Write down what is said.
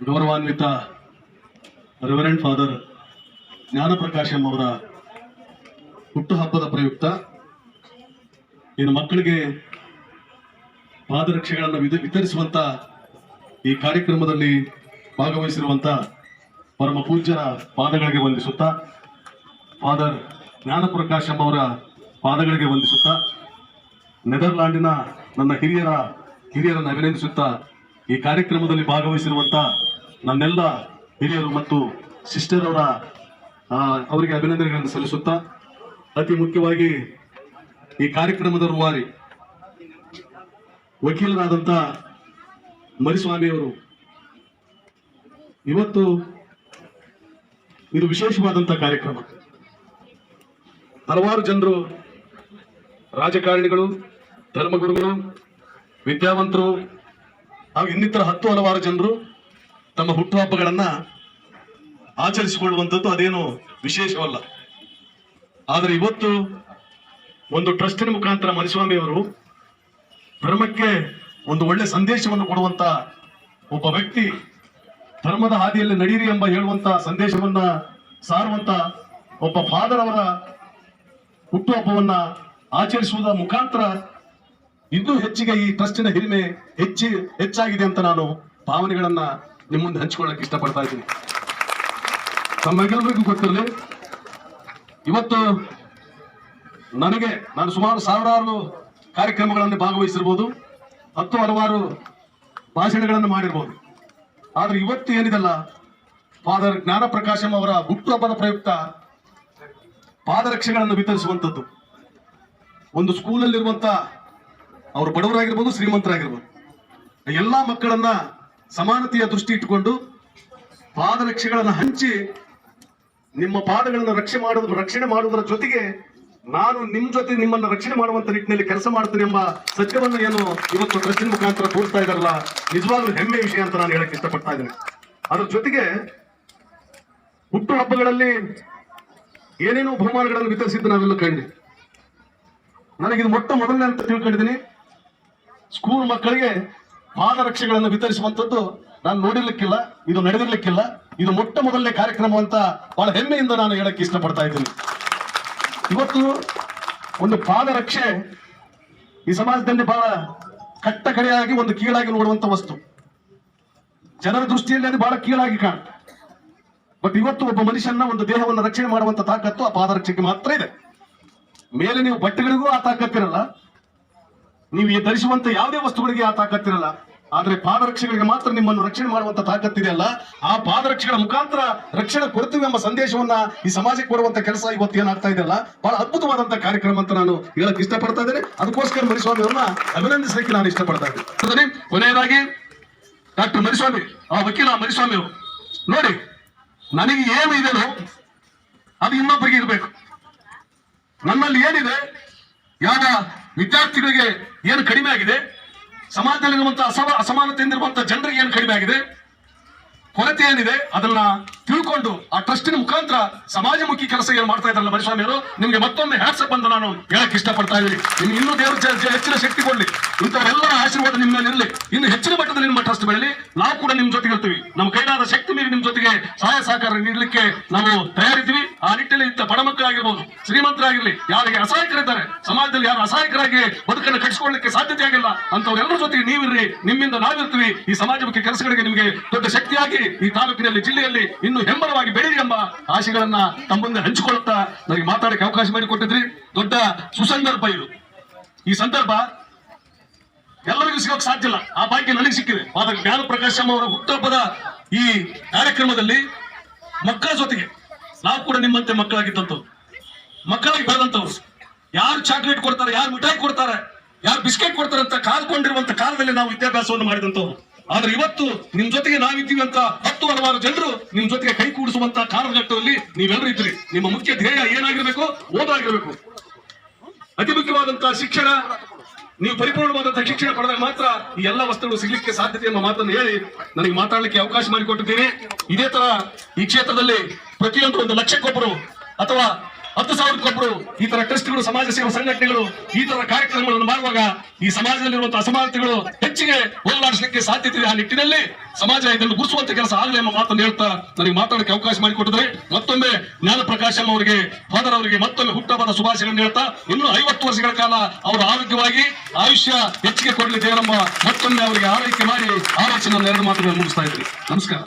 ಗೌರವಾನ್ವಿತ reverend father ಜ್ಞಾನಪ್ರಕಾಶಂ ಅವರ ಹುಟ್ಟುಹಬ್ಬದ ಪ್ರಯುಕ್ತ ಏನು ಮಕ್ಕಳಿಗೆ ಪಾದರಕ್ಷೆಗಳನ್ನು ವಿತರಿಸುವಂತ ಈ ಕಾರ್ಯಕ್ರಮದಲ್ಲಿ ಭಾಗವಹಿಸಿರುವಂತ ಪರಮ ಪೂಜ್ಯರ ಪಾದಗಳಿಗೆ ವಂದಿಸುತ್ತಾ, ಫಾದರ್ ಜ್ಞಾನಪ್ರಕಾಶಂ ಅವರ ಪಾದಗಳಿಗೆ ವಂದಿಸುತ್ತಾ, ನೆದರ್ಲ್ಯಾಂಡಿನ ನನ್ನ ಹಿರಿಯರನ್ನು ಅಭಿನಂದಿಸುತ್ತಾ, ಈ ಕಾರ್ಯಕ್ರಮದಲ್ಲಿ ಭಾಗವಹಿಸಿರುವಂತ ನನ್ನೆಲ್ಲ ಹಿರಿಯರು ಮತ್ತು ಸಿಸ್ಟರ್ ಅವರಿಗೆ ಅಭಿನಂದನೆಗಳನ್ನು ಸಲ್ಲಿಸುತ್ತಾ, ಅತಿ ಮುಖ್ಯವಾಗಿ ಈ ಕಾರ್ಯಕ್ರಮದ ರೂವಾರಿ ವಕೀಲರಾದಂಥ ಮರಿಸ್ವಾಮಿಯವರು, ಇವತ್ತು ಇದು ವಿಶೇಷವಾದಂಥ ಕಾರ್ಯಕ್ರಮ. ಹಲವಾರು ಜನರು, ರಾಜಕಾರಣಿಗಳು, ಧರ್ಮಗುರುಗಳು, ವಿದ್ಯಾವಂತರು ಹಾಗೂ ಇನ್ನಿತರ ಹಲವಾರು ಜನರು ತಮ್ಮ ಹುಟ್ಟುಹಬ್ಬಗಳನ್ನ ಆಚರಿಸಿಕೊಳ್ಳುವಂಥದ್ದು ಅದೇನು ವಿಶೇಷವಲ್ಲ. ಆದರೆ ಇವತ್ತು ಒಂದು ಟ್ರಸ್ಟಿನ ಮುಖಾಂತರ ಮರಿಸ್ವಾಮಿ ಅವರು ಧರ್ಮಕ್ಕೆ ಒಂದು ಒಳ್ಳೆ ಸಂದೇಶವನ್ನು ಕೊಡುವಂತ ಒಬ್ಬ ವ್ಯಕ್ತಿ, ಧರ್ಮದ ಹಾದಿಯಲ್ಲಿ ನಡೀರಿ ಎಂಬ ಹೇಳುವಂತ ಸಂದೇಶವನ್ನ ಸಾರುವಂತ ಒಬ್ಬ ಫಾದರ್ ಅವರ ಹುಟ್ಟುಹಬ್ಬವನ್ನ ಆಚರಿಸುವುದರ ಮುಖಾಂತರ ಇನ್ನೂ ಹೆಚ್ಚಿಗೆ ಈ ಟ್ರಸ್ಟಿನ ಹಿರಿಮೆ ಹೆಚ್ಚಾಗಿದೆ ಅಂತ ನಾನು ಭಾವನೆಗಳನ್ನ ನಿಮ್ಮ ಮುಂದೆ ಹಂಚಿಕೊಳ್ಳಕ್ಕೆ ಇಷ್ಟಪಡ್ತಾ ಇದ್ದೀನಿ. ತಮ್ಮೆಲ್ಲರಿಗೂ ಗೊತ್ತಿರಲಿ, ಇವತ್ತು ನಾನು ಸುಮಾರು ಸಾವಿರಾರು ಕಾರ್ಯಕ್ರಮಗಳಲ್ಲಿ ಭಾಗವಹಿಸಿರ್ಬೋದು, ಹಲವಾರು ಭಾಷಣಗಳನ್ನು ಮಾಡಿರ್ಬೋದು. ಆದ್ರೆ ಇವತ್ತು ಏನಿದೆಲ್ಲ, ಫಾದರ್ ಜ್ಞಾನಪ್ರಕಾಶಂ ಅವರ ಹುಟ್ಟುಹಬ್ಬದ ಪ್ರಯುಕ್ತ ಪಾದರಕ್ಷೆಗಳನ್ನು ವಿತರಿಸುವಂಥದ್ದು. ಒಂದು ಸ್ಕೂಲಲ್ಲಿರುವಂತ ಅವರು ಬಡವರಾಗಿರ್ಬೋದು, ಶ್ರೀಮಂತರಾಗಿರ್ಬೋದು, ಎಲ್ಲಾ ಮಕ್ಕಳನ್ನ ಸಮಾನತೆಯ ದೃಷ್ಟಿ ಇಟ್ಟುಕೊಂಡು ಪಾದರಕ್ಷೆಗಳನ್ನು ಹಂಚಿ ನಿಮ್ಮ ಪಾದಗಳನ್ನು ರಕ್ಷಣೆ ಮಾಡುವುದರ ಜೊತೆಗೆ ನಾನು ನಿಮ್ಮ ಜೊತೆ ನಿಮ್ಮನ್ನು ರಕ್ಷಣೆ ಮಾಡುವಂತ ನಿಟ್ಟಿನಲ್ಲಿ ಕೆಲಸ ಮಾಡ್ತೀನಿ ಎಂಬ ಸತ್ಯವನ್ನು ಏನು ಇವತ್ತು ಟ್ರಸ್ಟಿನ ಮುಖಾಂತರ ತೋರಿಸ್ತಾ ಇದ್ದಾರಲ್ಲ, ನಿಜವಾಗ್ಲೂ ಹೆಮ್ಮೆ ವಿಷಯ ಅಂತ ನಾನು ಹೇಳಕ್ ಇಷ್ಟಪಡ್ತಾ ಇದ್ದೀನಿ. ಅದ್ರ ಜೊತೆಗೆ ಹುಟ್ಟು ಹಬ್ಬಗಳಲ್ಲಿ ಏನೇನೋ ಬಹುಮಾನಗಳನ್ನು ವಿತರಿಸಿದ್ದು ನಾವೆಲ್ಲ ಕಂಡಿದ್ದೀವಿ. ನನಗಿದು ಮೊದಲನೇ ಅಂತ ತಿಳ್ಕೊಂಡಿದ್ದೀನಿ. ಸ್ಕೂಲ್ ಮಕ್ಕಳಿಗೆ ಪಾದರಕ್ಷೆಗಳನ್ನು ವಿತರಿಸುವಂತದ್ದು ನಾನು ನೋಡಿರ್ಲಿಕ್ಕಿಲ್ಲ, ಇದು ನಡೆದಿರ್ಲಿಕ್ಕಿಲ್ಲ. ಇದು ಮೊದಲನೇ ಕಾರ್ಯಕ್ರಮ ಅಂತ ಬಹಳ ಹೆಮ್ಮೆಯಿಂದ ನಾನು ಹೇಳಕ್ಕೆ ಇಷ್ಟಪಡ್ತಾ ಇದ್ದೀನಿ. ಇವತ್ತು ಒಂದು ಪಾದರಕ್ಷೆ ಈ ಸಮಾಜದಲ್ಲಿ ಬಹಳ ಕಟ್ಟಕಡೆಯಾಗಿ ಒಂದು ಕೀಳಾಗಿ ನೋಡುವಂತ ವಸ್ತು, ಜನರ ದೃಷ್ಟಿಯಲ್ಲಿ ಅದು ಬಹಳ ಕೀಳಾಗಿ ಕಾಣುತ್ತೆ. ಬಟ್ ಇವತ್ತು ಒಬ್ಬ ಮನುಷ್ಯನ ಒಂದು ದೇಹವನ್ನು ರಕ್ಷಣೆ ಮಾಡುವಂತ ತಾಕತ್ತು ಆ ಪಾದರಕ್ಷೆಗೆ ಮಾತ್ರ ಇದೆ. ಮೇಲೆ ನೀವು ಬಟ್ಟೆಗಳಿಗೂ ಆ ತಾಕತ್ತಿರಲ್ಲ, ನೀವು ಈ ಧರಿಸುವಂತ ಯಾವುದೇ ವಸ್ತುಗಳಿಗೆ ಆ ತಾಕತ್ತಿರಲ್ಲ. ಆದ್ರೆ ಪಾದರಕ್ಷೆಗಳಿಗೆ ಮಾತ್ರ ನಿಮ್ಮನ್ನು ರಕ್ಷಣೆ ಮಾಡುವಂತ ತಾಕತ್ತಿದೆಯಲ್ಲ, ಆ ಪಾದರಕ್ಷೆಗಳ ಮುಖಾಂತರ ರಕ್ಷಣೆ ಕೊಡ್ತೀವಿ ಎಂಬ ಸಂದೇಶವನ್ನ ಈ ಸಮಾಜಕ್ಕೆ ಕೊಡುವಂತ ಕೆಲಸ ಇವತ್ತು ಏನಾಗ್ತಾ ಇದೆಯಲ್ಲ, ಬಹಳ ಅದ್ಭುತವಾದಂತ ಕಾರ್ಯಕ್ರಮ ಅಂತ ನಾನು ಹೇಳಕ್ ಇಷ್ಟಪಡ್ತಾ ಇದ್ದೇನೆ. ಅದಕ್ಕೋಸ್ಕರ ಮರಿಸ್ವಾಮಿ ಅವ್ರನ್ನ ಅಭಿನಂದಿಸಲಿಕ್ಕೆ ನಾನು ಇಷ್ಟಪಡ್ತಾ ಇದ್ದೇನೆ. ಕೊನೆಯದಾಗಿ ಡಾಕ್ಟರ್ ಮರಿಸ್ವಾಮಿ, ಆ ವಕೀಲ ಮರಿಸ್ವಾಮಿ ಅವರು, ನೋಡಿ, ನನಗೆ ಏನು ಇದೆಯೋ ಅದು ಇನ್ನೊಬ್ಬರಿಗೆ ಇರಬೇಕು. ನನ್ನಲ್ಲಿ ಏನಿದೆ, ಯಾವ ವಿದ್ಯಾರ್ಥಿಗಳಿಗೆ ಏನು ಕಡಿಮೆ ಆಗಿದೆ, ಸಮಾಜದಲ್ಲಿರುವಂತಹ ಅಸಮಾನತೆಯಿಂದಿರುವಂತಹ ಜನರಿಗೆ ಏನು ಕಡಿಮೆ ಆಗಿದೆ, ಕೊರತೆ ಏನಿದೆ, ಅದನ್ನ ತಿಳ್ಕೊಂಡು ಆ ಟ್ರಸ್ಟಿನ ಮುಖಾಂತರ ಸಮಾಜಮುಖಿ ಕೆಲಸ ಏನು ಮಾಡ್ತಾ ಇದ್ದಾರಲ್ಲ ಮರಿಸ್ವಾಮಿ ಅವರು, ನಿಮ್ಗೆ ಮತ್ತೊಮ್ಮೆ ಹ್ಯಾಟ್ಸಪ್ ಅಂತ ನಾನು ಹೇಳಕ್ ಇಷ್ಟಪಡ್ತಾ ಇದ್ದೀನಿ. ನಿಮ್ಗೆ ಇನ್ನೂ ದೇವರು ಹೆಚ್ಚಿನ ಶಕ್ತಿ ಕೊಡ್ಲಿ, ಇಂಥವರೆಲ್ಲರ ಆಶೀರ್ವಾದ ನಿಮ್ಮ ಮೇಲೆ ಇರಲಿ, ಇನ್ನು ಹೆಚ್ಚಿನ ಮಟ್ಟದಲ್ಲಿ ನಿಮ್ಮ ಟ್ರಸ್ಟ್ ಬೆಳಲಿ. ನಾವು ಕೂಡ ನಿಮ್ ಜೊತೆಗೆ ಇರ್ತೀವಿ. ನಮ್ಮ ಕೈಲಾದ ಶಕ್ತಿ ಮೀರಿ ನಿಮ್ ಜೊತೆಗೆ ಸಹಾಯ ಸಹಕಾರ ನೀಡಲಿಕ್ಕೆ ನಾವು ತಯಾರಿದ್ದೀವಿ. ಆ ನಿಟ್ಟಿನಲ್ಲಿ ಇಂಥ ಬಡ ಮಕ್ಕಳಾಗಿರ್ಬೋದು, ಶ್ರೀಮಂತರಾಗಿರ್ಲಿ, ಯಾರಿಗೆ ಅಸಹಾಯಕರಿದ್ದಾರೆ, ಸಮಾಜದಲ್ಲಿ ಯಾರು ಅಸಹಾಯಕರಾಗಿ ಬದುಕನ್ನು ಕಟ್ಟಿಸಿಕೊಳ್ಳಲಿಕ್ಕೆ ಸಾಧ್ಯತೆ ಆಗಿಲ್ಲ ಅಂತವ್ರೆಲ್ಲರ ಜೊತೆಗೆ ನೀವಿರ್ರಿ, ನಿಮ್ಮಿಂದ ನಾವಿರ್ತೀವಿ. ಈ ಸಮಾಜಮುಖಿ ಕೆಲಸಗಳಿಗೆ ನಿಮಗೆ ದೊಡ್ಡ ಶಕ್ತಿಯಾಗಿ ಈ ತಾಲೂಕಿನಲ್ಲಿ, ಜಿಲ್ಲೆಯಲ್ಲಿ ಇನ್ನೂ ಹೆಮ್ಮರವಾಗಿ ಬೆಳೀರಿ ಎಂಬ ಆಶೆಗಳನ್ನ ತಮ್ಮ ಮುಂದೆ ಹಂಚಿಕೊಳ್ಳುತ್ತಾ ನನಗೆ ಮಾತಾಡಕ್ಕೆ ಅವಕಾಶ ಮಾಡಿಕೊಟ್ಟಿದ್ರಿ. ದೊಡ್ಡ ಸುಸಂದರ್ಭ ಇದು. ಈ ಸಂದರ್ಭ ಎಲ್ಲರಿಗೂ ಸಿಗೋಕ್ ಸಾಧ್ಯ ಇಲ್ಲ, ಆ ಭಾಗ್ಯ ನನಗೆ ಸಿಕ್ಕಿದೆ. ಫಾದರ್ ಜ್ಞಾನಪ್ರಕಾಶಂ ಅವರ ಹುಟ್ಟುಹಬ್ಬದ ಈ ಕಾರ್ಯಕ್ರಮದಲ್ಲಿ ಮಕ್ಕಳ ಜೊತೆಗೆ ನಾವು ಕೂಡ ನಿಮ್ಮಂತೆ ಮಕ್ಕಳಾಗಿದ್ದಂಥವ್ರು, ಮಕ್ಕಳಿಗೆ ಬೆಳೆದಂಥವ್ರು, ಯಾರು ಚಾಕ್ಲೇಟ್ ಕೊಡ್ತಾರೆ, ಯಾರು ಮಿಠಾಯಿ ಕೊಡ್ತಾರೆ, ಯಾರು ಬಿಸ್ಕೆಟ್ ಕೊಡ್ತಾರೆ ಅಂತ ಕಾಲ್ಕೊಂಡಿರುವಂತ ಕಾಲದಲ್ಲಿ ನಾವು ವಿದ್ಯಾಭ್ಯಾಸವನ್ನು ಮಾಡಿದಂಥವ್ರು. ಆದ್ರೆ ಇವತ್ತು ನಿಮ್ ಜೊತೆಗೆ ನಾವಿದ್ದೀವಿ ಅಂತ ಹಲವಾರು ಜನರು ನಿಮ್ ಜೊತೆಗೆ ಕೈ ಕೂಡಿಸುವಂತ ಕಾಲಘಟ್ಟದಲ್ಲಿ ನೀವೆಲ್ಲರೂ ಇದ್ರಿ. ನಿಮ್ಮ ಮುಖ್ಯ ಧ್ಯೇಯ ಏನಾಗಿರ್ಬೇಕು? ಓದಾಗಿರ್ಬೇಕು. ಅತಿ ಮುಖ್ಯವಾದಂತಹ ಶಿಕ್ಷಣ, ನೀವು ಪರಿಪೂರ್ಣವಾದಂತಹ ಶಿಕ್ಷಣ ಪಡೆದಾಗ ಮಾತ್ರ ಈ ಎಲ್ಲ ವಸ್ತುಗಳು ಸಿಗ್ಲಿಕ್ಕೆ ಸಾಧ್ಯತೆ ಎಂಬ ಮಾತನ್ನು ಹೇಳಿ ನನಗೆ ಮಾತಾಡಲಿಕ್ಕೆ ಅವಕಾಶ ಮಾಡಿಕೊಟ್ಟಿದ್ದೀರಿ. ಇದೇ ತರ ಈ ಕ್ಷೇತ್ರದಲ್ಲಿ ಪ್ರತಿಯೊಂದು 1 ಲಕ್ಷಕ್ಕೊಬ್ಬರು ಅಥವಾ 10,000ಕ್ಕೊಬ್ರು ಈ ತರ ಟ್ರಸ್ಟ್ಗಳು, ಸಮಾಜ ಸೇವಾ ಸಂಘಟನೆಗಳು ಈ ತರ ಕಾರ್ಯಕ್ರಮಗಳನ್ನು ಮಾಡುವಾಗ ಈ ಸಮಾಜದಲ್ಲಿರುವಂತಹ ಅಸಮಾನತೆಗಳು ಹೆಚ್ಚಿಗೆ ಹೋಗಲಾಡಿಸಲಿಕ್ಕೆ ಸಾಧ್ಯತೆ ಇದೆ. ಆ ನಿಟ್ಟಿನಲ್ಲಿ ಸಮಾಜ ಇದನ್ನು ಗುರುಸುವಂತ ಕೆಲಸ ಆಗಲಿ ಎಂಬ ಮಾತನ್ನು ಹೇಳ್ತಾ ನನಗೆ ಮಾತಾಡಕ್ಕೆ ಅವಕಾಶ ಮಾಡಿಕೊಟ್ಟಿದ್ರೆ ಮತ್ತೊಮ್ಮೆ ಜ್ಞಾನ ಪ್ರಕಾಶಂ ಅವರಿಗೆ, ಫಾದರ್ ಅವರಿಗೆ ಮತ್ತೊಮ್ಮೆ ಹುಟ್ಟಹಬ್ಬದ ಶುಭಾಶಯಗಳನ್ನು ಹೇಳ್ತಾ ಇನ್ನು 50 ವರ್ಷಗಳ ಕಾಲ ಅವರು ಆರೋಗ್ಯವಾಗಿ ಆಯುಷ್ಯ ಹೆಚ್ಚಿಗೆ ಕೊಡಲಿ ದೇವರಮ್ಮ ಮತ್ತೊಮ್ಮೆ ಅವರಿಗೆ ಆರೈಕೆ ಮಾಡಿ ಆಲೋಚನೆ 2 ಮಾತುಗಳನ್ನು ಮುಗಿಸ್ತಾ ಇದ್ರಿ. ನಮಸ್ಕಾರ.